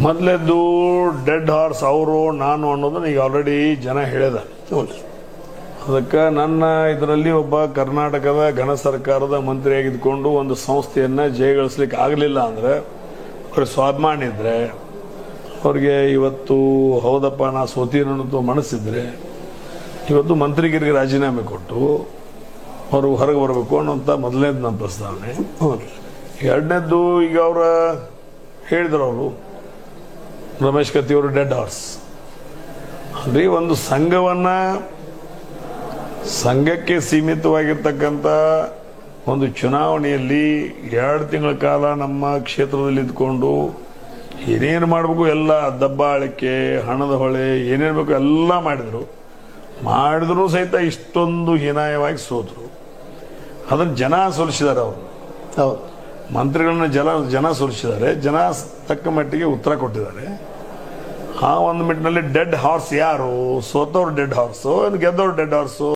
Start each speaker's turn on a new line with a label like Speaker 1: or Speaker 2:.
Speaker 1: ಮೊದಲೇದು dead horse ಅವರು ನಾನು ಅನ್ನೋದನ್ನ ಈಗ ಆಲ್ರೆಡಿ ಜನ ಹೇಳಿದ. ಅದಕ್ಕೆ ನನ್ನ ಇದರಲ್ಲಿ ಒಬ್ಬ ಕರ್ನಾಟಕದ ಘನ ಸರ್ಕಾರದ ಮಂತ್ರಿಯಾಗಿದ್ದುಕೊಂಡು ಒಂದು ಸಂಸ್ಥೆಯನ್ನು ಜಯಗಳಿಸ್ಲಿಕ್ಕೆ ಆಗಲಿಲ್ಲ ಅಂದರೆ ಅವ್ರಿಗೆ ಸ್ವಾಭಿಮಾನ ಇದ್ದರೆ, ಅವ್ರಿಗೆ ಇವತ್ತು ಹೌದಪ್ಪ ನಾ ಸೋತೀನನ್ನೋದು ಮನಸ್ಸಿದ್ರೆ ಇವತ್ತು ಮಂತ್ರಿಗಿರಿಗೆ ರಾಜೀನಾಮೆ ಕೊಟ್ಟು ಅವರು ಹೊರಗೆ ಬರಬೇಕು ಅನ್ನೋಂಥ ಮೊದಲನೇದು ನನ್ನ ಪ್ರಸ್ತಾವನೆ. ಎರಡನೇದ್ದು ಈಗ ಅವರ ಹೇಳಿದ್ರು ಅವರು ರಮೇಶ್ ಕತ್ತಿಯವರು ಡೆಡ್ ಹಾರ್ಸ್ ಅಂದರೆ ಒಂದು ಸಂಘಕ್ಕೆ ಸೀಮಿತವಾಗಿರ್ತಕ್ಕಂಥ ಒಂದು ಚುನಾವಣೆಯಲ್ಲಿ 2 ತಿಂಗಳ ಕಾಲ ನಮ್ಮ ಕ್ಷೇತ್ರದಲ್ಲಿ ಇದ್ಕೊಂಡು ಏನೇನು ಮಾಡಬೇಕು ಎಲ್ಲ ದಬ್ಬಾಳಿಕೆ, ಹಣದ ಹೊಳೆ, ಏನೇನು ಬೇಕು ಎಲ್ಲ ಮಾಡಿದ್ರು ಸಹಿತ ಇಷ್ಟೊಂದು ಹೀನಾಯವಾಗಿ ಸೋತರು. ಅದನ್ನು ಜನ ಸೋಲಿಸಿದ್ದಾರೆ. ಅವರು ಮಂತ್ರಿಗಳನ್ನ ಜನ ಸೋಲಿಸಿದ್ದಾರೆ. ಜನ ತಕ್ಕ ಮಟ್ಟಿಗೆ ಉತ್ತರ ಕೊಟ್ಟಿದ್ದಾರೆ. ಆ ಒಂದು ಮಿಟ್ನಲ್ಲಿ ಡೆಡ್ ಹಾರ್ಸ್ ಯಾರು? ಸೋತವ್ರು ಡೆಡ್ ಹಾರ್ಸು, ಗೆದ್ದವ್ರು ಡೆಡ್ ಹಾರ್ಸು?